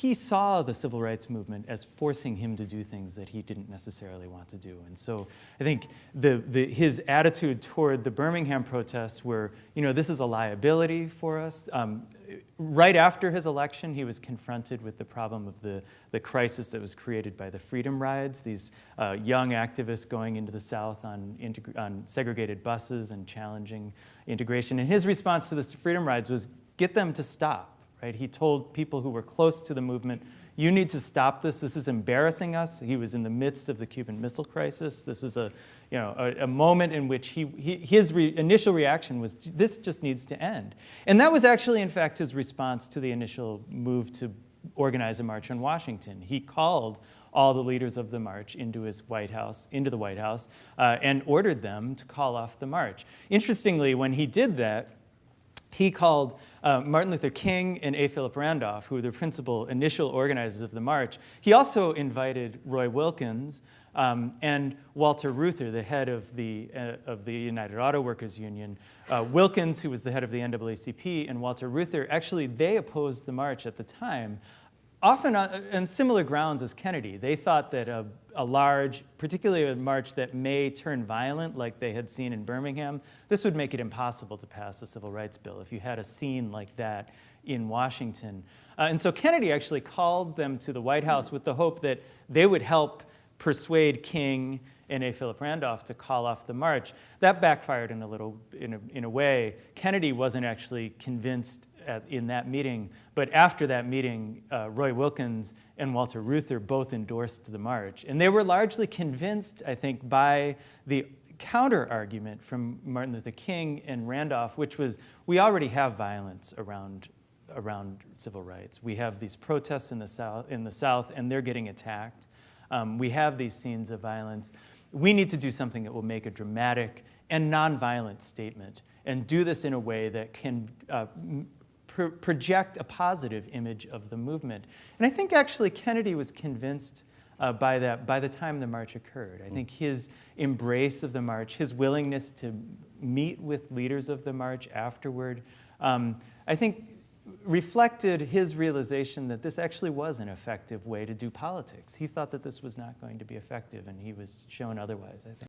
he saw the civil rights movement as forcing him to do things that he didn't necessarily want to do. And so I think his attitude toward the Birmingham protests were, this is a liability for us. Right after his election, he was confronted with the problem of the crisis that was created by the Freedom Rides, these young activists going into the South on segregated buses and challenging integration. And his response to the Freedom Rides was, get them to stop. Right? He told people who were close to the movement, you need to stop this. This is embarrassing us. He was in the midst of the Cuban Missile Crisis. This is a moment in which his initial reaction was, this just needs to end. And that was actually, in fact, his response to the initial move to organize a march on Washington. He called all the leaders of the march into the White House, and ordered them to call off the march. Interestingly, when he did that, he called Martin Luther King and A. Philip Randolph, who were the principal initial organizers of the march. He also invited Roy Wilkins and Walter Reuther, the head of the United Auto Workers Union. Wilkins, who was the head of the NAACP, and Walter Reuther, actually, they opposed the march at the time, often on similar grounds as Kennedy. They thought that a large, particularly a march that may turn violent, like they had seen in Birmingham, this would make it impossible to pass a civil rights bill if you had a scene like that in Washington. And so Kennedy actually called them to the White House with the hope that they would help persuade King and A. Philip Randolph to call off the march. That backfired in a way. Kennedy wasn't actually convinced in that meeting, but after that meeting, Roy Wilkins and Walter Reuther both endorsed the march. And they were largely convinced, I think, by the counter-argument from Martin Luther King and Randolph, which was, we already have violence around civil rights. We have these protests in the South, and they're getting attacked. We have these scenes of violence. We need to do something that will make a dramatic and nonviolent statement, and do this in a way that can project a positive image of the movement. And I think actually Kennedy was convinced by that by the time the march occurred. I think his embrace of the march, his willingness to meet with leaders of the march afterward, I think reflected his realization that this actually was an effective way to do politics. He thought that this was not going to be effective, and he was shown otherwise, I think.